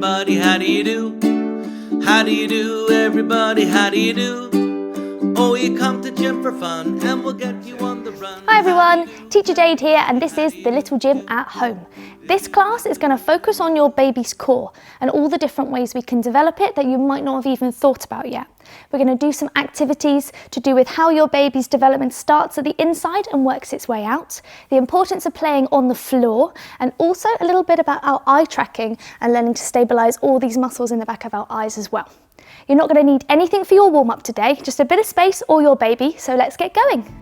everybody, how do you do? How do you do, everybody, how do you do? Oh, you come to gym for fun and we'll get you on the run. Hi everyone, Teacher Jade here, and this is the Little Gym at Home. This class is going to focus on your baby's core and all the different ways we can develop it that you might not have even thought about yet. We're going to do some activities to do with how your baby's development starts at the inside and works its way out, the importance of playing on the floor, and also a little bit about our eye tracking and learning to stabilise all these muscles in the back of our eyes as well. You're not going to need anything for your warm-up today, just a bit of space or your baby, so let's get going.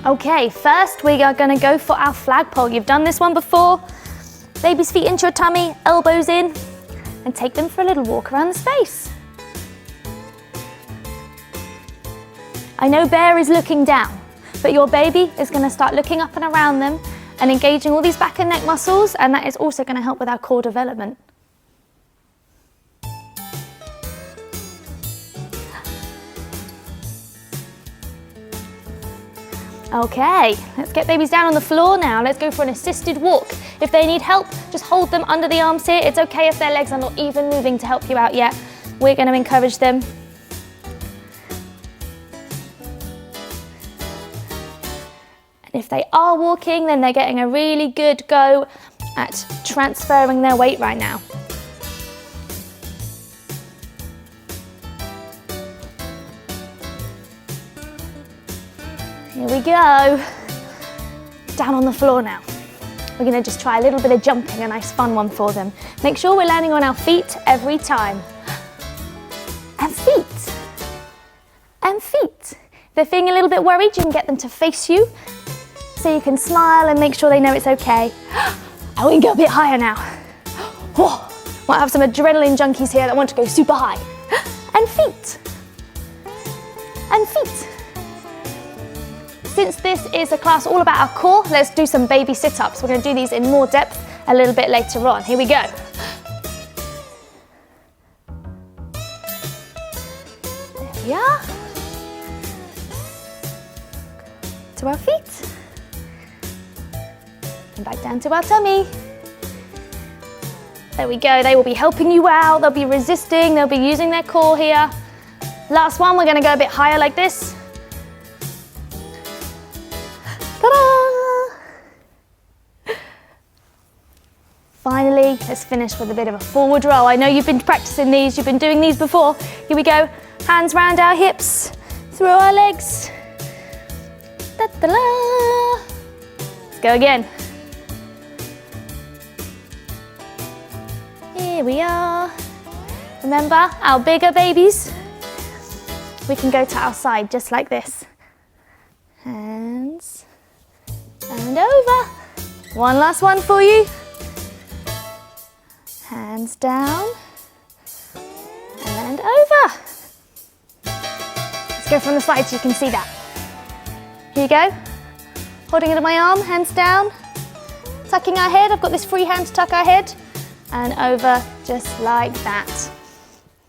Okay, first we are going to go for our flagpole. You've done this one before. Baby's feet into your tummy, elbows in, and take them for a little walk around the space. I know Bear is looking down, but your baby is going to start looking up and around them and engaging all these back and neck muscles, and that is also going to help with our core development. Okay, let's get babies down on the floor now. Let's go for an assisted walk. If they need help, just hold them under the arms here. It's okay if their legs are not even moving to help you out yet. We're going to encourage them. And if they are walking, then they're getting a really good go at transferring their weight right now. Here we go. Down on the floor now. We're going to just try a little bit of jumping, a nice fun one for them. Make sure we're landing on our feet every time. And feet. And feet. If they're feeling a little bit worried, you can get them to face you so you can smile and make sure they know it's okay. And we can go a bit higher now. Whoa. Might have some adrenaline junkies here that want to go super high. And feet. And feet. Since this is a class all about our core, let's do some baby sit-ups. We're going to do these in more depth a little bit later on. Here we go. There we are. To our feet. And back down to our tummy. There we go. They will be helping you out. They'll be resisting. They'll be using their core here. Last one, we're going to go a bit higher like this. Ta-da! Finally, let's finish with a bit of a forward roll. I know you've been practicing these, you've been doing these before. Here we go. Hands round our hips, through our legs. Ta-da-da! Let's go again. Here we are. Remember, our bigger babies, we can go to our side just like this. Hands and over. One last one for you. Hands down and over. Let's go from the side so you can see that. Here you go. Holding it on my arm, hands down. Tucking our head. I've got this free hand to tuck our head. And over just like that.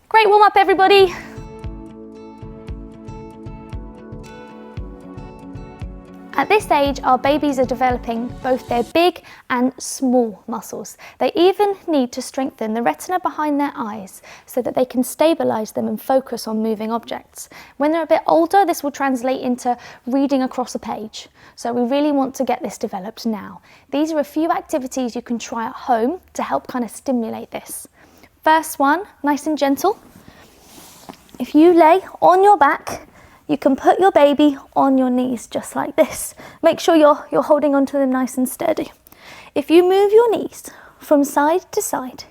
Great warm up, everybody. At this age, our babies are developing both their big and small muscles. They even need to strengthen the retina behind their eyes so that they can stabilize them and focus on moving objects. When they're a bit older, this will translate into reading across a page. So we really want to get this developed now. These are a few activities you can try at home to help kind of stimulate this. First one, nice and gentle. If you lay on your back, you can put your baby on your knees just like this. Make sure you're holding onto them nice and steady. If you move your knees from side to side,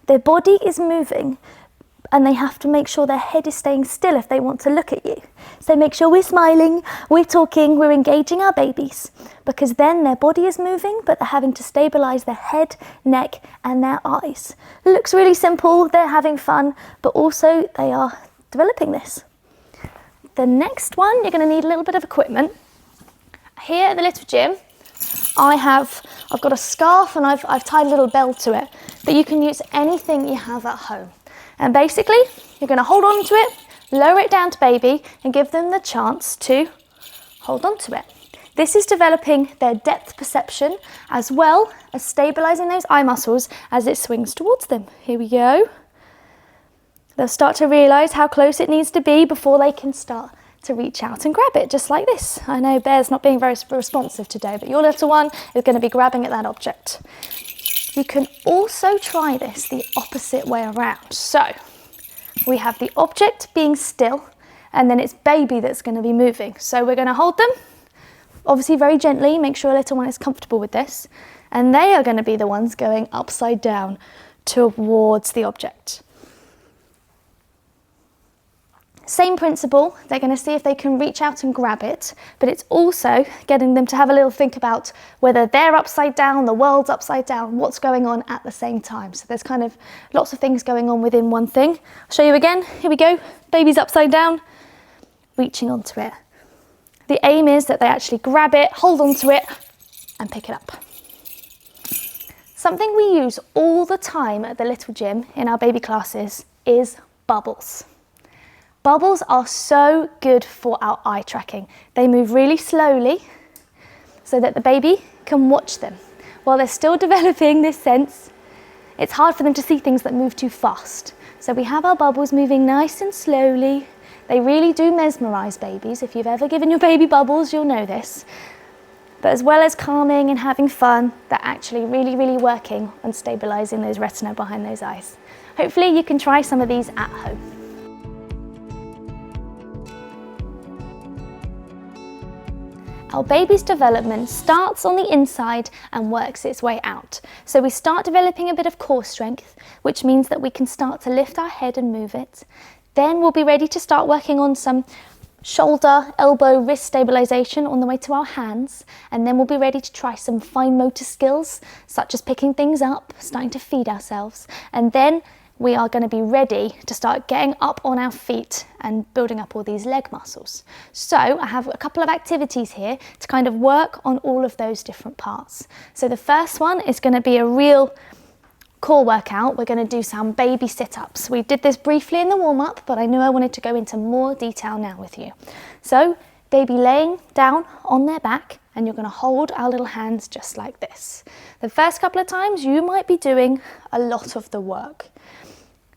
their body is moving and they have to make sure their head is staying still if they want to look at you. So make sure we're smiling, we're talking, we're engaging our babies, because then their body is moving but they're having to stabilize their head, neck and their eyes. It looks really simple, they're having fun, but also they are developing this. The next one, you're going to need a little bit of equipment. Here at the Little Gym, I've got a scarf and I've tied a little bell to it but you can use anything you have at home. And basically, you're going to hold on to it, lower it down to baby, and give them the chance to hold on to it. This is developing their depth perception as well as stabilizing those eye muscles as it swings towards them. Here we go. They'll start to realize how close it needs to be before they can start to reach out and grab it, just like this. I know Bear's not being very responsive today, but your little one is going to be grabbing at that object. You can also try this the opposite way around. So we have the object being still, and then it's baby that's going to be moving. So we're going to hold them, obviously very gently, make sure little one is comfortable with this, and they are going to be the ones going upside down towards the object. Same principle, they're going to see if they can reach out and grab it, but it's also getting them to have a little think about whether they're upside down, the world's upside down, what's going on at the same time. So there's kind of lots of things going on within one thing. I'll show you again. Here we go. Baby's upside down, reaching onto it. The aim is that they actually grab it, hold onto it, and pick it up. Something we use all the time at the little gym in our baby classes is bubbles. Bubbles are so good for our eye tracking. They move really slowly so that the baby can watch them. While they're still developing this sense, it's hard for them to see things that move too fast. So we have our bubbles moving nice and slowly. They really do mesmerize babies. If you've ever given your baby bubbles, you'll know this. But as well as calming and having fun, they're actually really, really working on stabilizing those retina behind those eyes. Hopefully you can try some of these at home. Our baby's development starts on the inside and works its way out. So we start developing a bit of core strength, which means that we can start to lift our head and move it. Then we'll be ready to start working on some shoulder, elbow, wrist stabilization on the way to our hands. And then we'll be ready to try some fine motor skills, such as picking things up, starting to feed ourselves. And then we are going to be ready to start getting up on our feet and building up all these leg muscles. So I have a couple of activities here to kind of work on all of those different parts. So the first one is going to be a real core workout. We're going to do some baby sit-ups. We did this briefly in the warm-up, but I knew I wanted to go into more detail now with you. So baby laying down on their back, and you're going to hold our little hands just like this. The first couple of times you might be doing a lot of the work.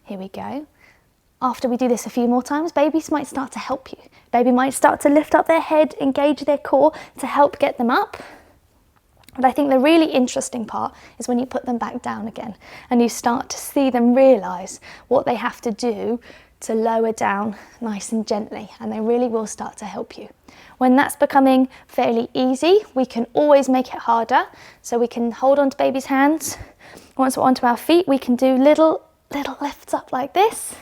Here we go. After we do this a few more times, babies might start to help you. Baby might start to lift up their head, engage their core to help get them up. But I think the really interesting part is when you put them back down again and you start to see them realise what they have to do to lower down nice and gently, and they really will start to help you. When that's becoming fairly easy, we can always make it harder. So we can hold on to baby's hands. Once we're onto our feet, we can do little lifts up like this.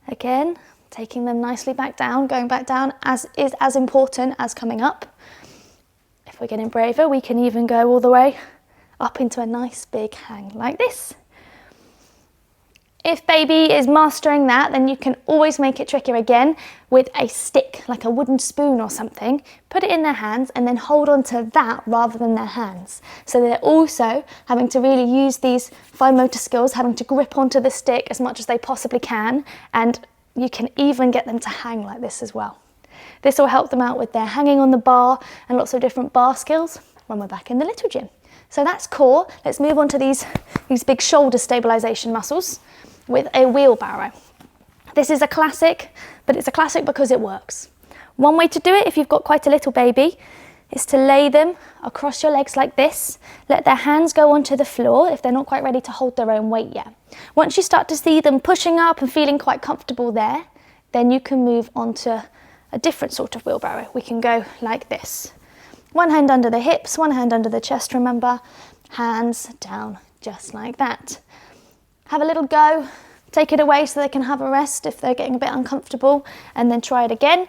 Again, taking them nicely back down, going back down is as important as coming up. If we're getting braver, we can even go all the way up into a nice big hang like this. If baby is mastering that, then you can always make it trickier again with a stick, like a wooden spoon or something. Put it in their hands and then hold on to that rather than their hands. So they're also having to really use these fine motor skills, having to grip onto the stick as much as they possibly can, and you can even get them to hang like this as well. This will help them out with their hanging on the bar and lots of different bar skills when we're back in the little gym. So that's core. Let's move on to these big shoulder stabilization muscles with a wheelbarrow. This is a classic, but it's a classic because it works. One way to do it if you've got quite a little baby is to lay them across your legs like this. Let their hands go onto the floor if they're not quite ready to hold their own weight yet. Once you start to see them pushing up and feeling quite comfortable there, then you can move on to a different sort of wheelbarrow. We can go like this. One hand under the hips, one hand under the chest, remember. Hands down, just like that. Have a little go, take it away so they can have a rest if they're getting a bit uncomfortable, and then try it again.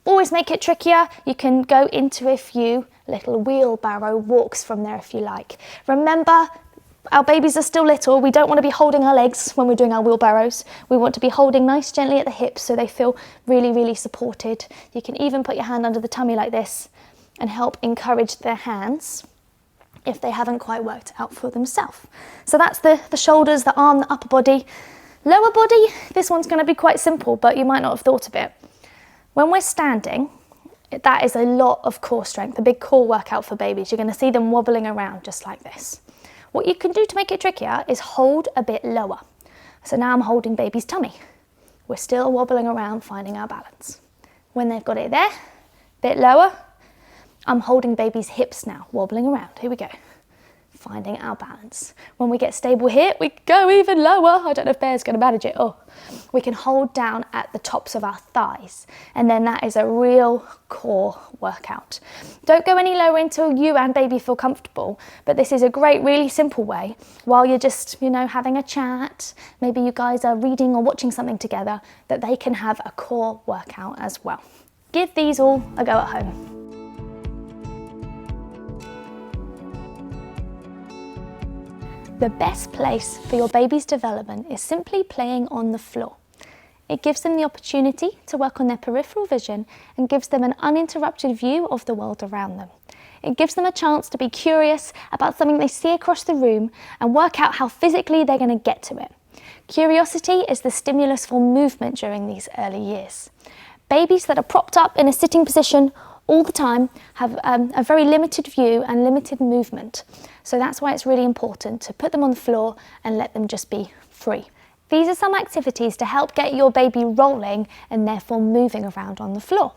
Always make it trickier. You can go into a few little wheelbarrow walks from there if you like. Remember, our babies are still little. We don't want to be holding our legs when we're doing our wheelbarrows. We want to be holding nice gently at the hips so they feel really, really supported. You can even put your hand under the tummy like this and help encourage their hands. if they haven't quite worked it out for themselves. So that's the shoulders, the arm, the upper body. Lower body, this one's going to be quite simple, but you might not have thought of it. When we're standing, that is a lot of core strength, a big core workout for babies. You're going to see them wobbling around just like this. What you can do to make it trickier is hold a bit lower. So now I'm holding baby's tummy. We're still wobbling around, finding our balance. When they've got it there, a bit lower, I'm holding baby's hips now, wobbling around. Here we go. Finding our balance. When we get stable here, we go even lower. I don't know if Bear's going to manage it. Oh, we can hold down at the tops of our thighs, and then that is a real core workout. Don't go any lower until you and baby feel comfortable, but this is a great, really simple way while you're just, having a chat, maybe you guys are reading or watching something together, that they can have a core workout as well. Give these all a go at home. The best place for your baby's development is simply playing on the floor. It gives them the opportunity to work on their peripheral vision and gives them an uninterrupted view of the world around them. It gives them a chance to be curious about something they see across the room and work out how physically they're going to get to it. Curiosity is the stimulus for movement during these early years. Babies that are propped up in a sitting position all the time have a very limited view and limited movement. So that's why it's really important to put them on the floor and let them just be free. These are some activities to help get your baby rolling and therefore moving around on the floor.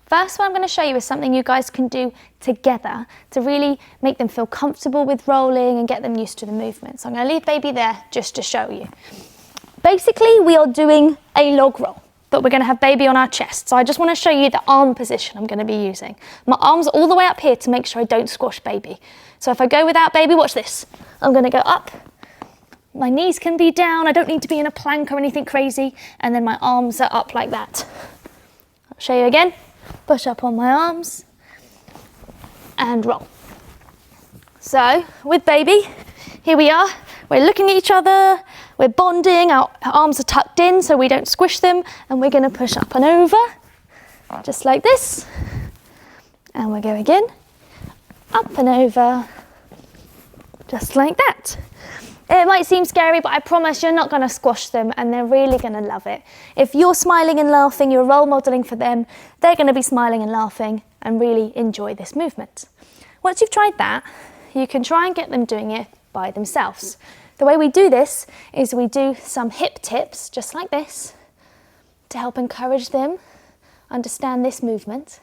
First, what I'm going to show you is something you guys can do together to really make them feel comfortable with rolling and get them used to the movement. So I'm going to leave baby there just to show you. Basically, we are doing a log roll, but we're going to have baby on our chest. So I just want to show you the arm position I'm going to be using. My arms are all the way up here to make sure I don't squash baby. So if I go without baby, watch this. I'm going to go up. My knees can be down. I don't need to be in a plank or anything crazy. And then my arms are up like that. I'll show you again. Push up on my arms and roll. So with baby, here we are. We're looking at each other. We're bonding. Our arms are tucked in so we don't squish them. And we're going to push up and over, just like this. And we go again. Up and over, just like that. It might seem scary, but I promise you're not going to squash them and they're really going to love it. If you're smiling and laughing, you're role modelling for them, they're going to be smiling and laughing and really enjoy this movement. Once you've tried that, you can try and get them doing it by themselves. The way we do this is we do some hip tips, just like this, to help encourage them understand this movement.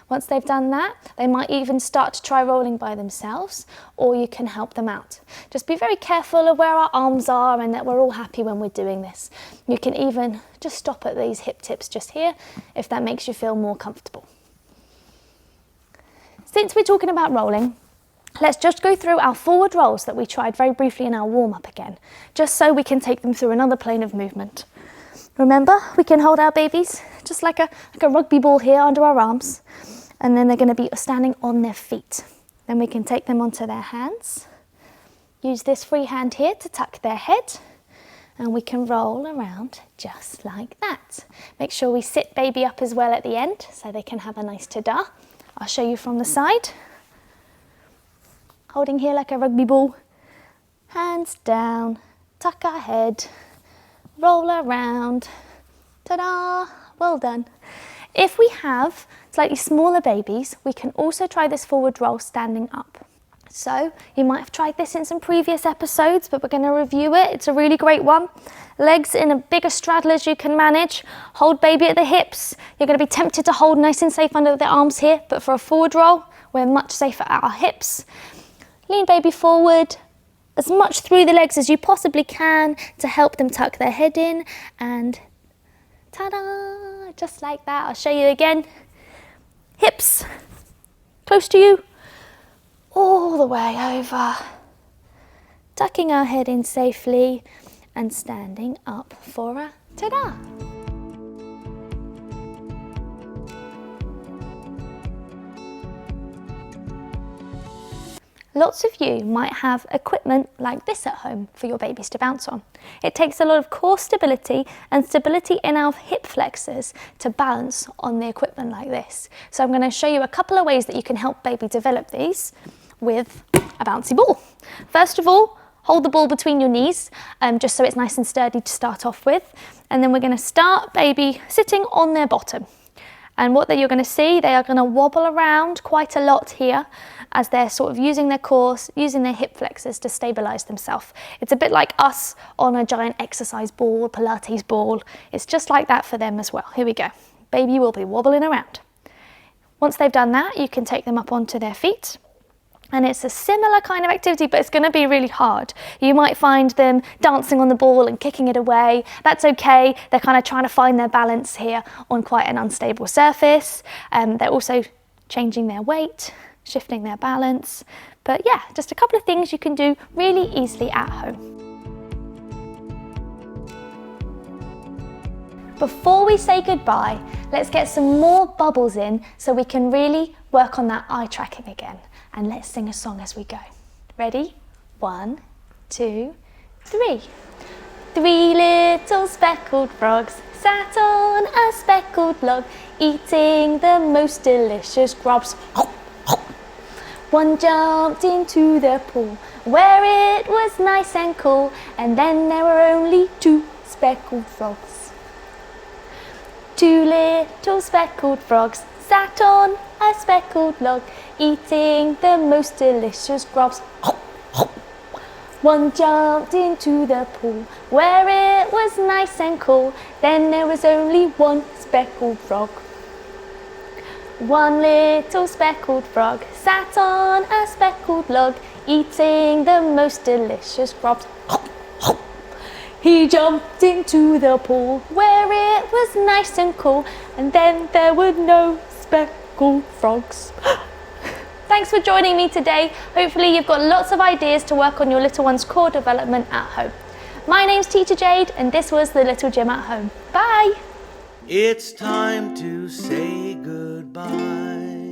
Once they've done that, they might even start to try rolling by themselves, or you can help them out. Just be very careful of where our arms are and that we're all happy when we're doing this. You can even just stop at these hip tips just here if that makes you feel more comfortable. Since we're talking about rolling, let's just go through our forward rolls that we tried very briefly in our warm-up again, just so we can take them through another plane of movement. Remember, we can hold our babies just like a rugby ball here under our arms, and then they're going to be standing on their feet. Then we can take them onto their hands. Use this free hand here to tuck their head, and we can roll around just like that. Make sure we sit baby up as well at the end so they can have a nice ta-da. I'll show you from the side. Holding here like a rugby ball. Hands down, tuck our head, roll around, ta-da, well done. If we have slightly smaller babies, we can also try this forward roll standing up. So you might have tried this in some previous episodes, but we're going to review it. It's a really great one. Legs in a bigger straddle as you can manage. Hold baby at the hips. You're going to be tempted to hold nice and safe under the arms here, but for a forward roll, we're much safer at our hips. Lean baby forward, as much through the legs as you possibly can to help them tuck their head in, and ta-da, just like that. I'll show you again. Hips close to you, all the way over, tucking our head in safely and standing up for a ta-da. Lots of you might have equipment like this at home for your babies to bounce on. It takes a lot of core stability and stability in our hip flexors to balance on the equipment like this. So I'm going to show you a couple of ways that you can help baby develop these with a bouncy ball. First of all, hold the ball between your knees, just so it's nice and sturdy to start off with. And then we're going to start baby sitting on their bottom. And what you're going to see, they are going to wobble around quite a lot here as they're sort of using their core, using their hip flexors to stabilize themselves. It's a bit like us on a giant exercise ball, Pilates ball. It's just like that for them as well. Here we go. Baby will be wobbling around. Once they've done that, you can take them up onto their feet. And it's a similar kind of activity, but it's going to be really hard. You might find them dancing on the ball and kicking it away. That's okay. They're kind of trying to find their balance here on quite an unstable surface. They're also changing their weight, shifting their balance. But yeah, just a couple of things you can do really easily at home. Before we say goodbye, let's get some more bubbles in so we can really work on that eye tracking again. And let's sing a song as we go. Ready? 1, 2, 3. 3 little speckled frogs sat on a speckled log, eating the most delicious grubs. One jumped into the pool where it was nice and cool, and then there were only 2 speckled frogs. 2 little speckled frogs sat on a speckled log, eating the most delicious grubs. One jumped into the pool where it was nice and cool, then there was only 1 speckled frog. 1 little speckled frog sat on a speckled log, eating the most delicious grubs. He jumped into the pool where it was nice and cool, and then there were no speckled frogs. Thanks for joining me today. Hopefully you've got lots of ideas to work on your little one's core development at home. My name's Teacher Jade, and this was the Little Gym at Home. Bye! It's time to say goodbye.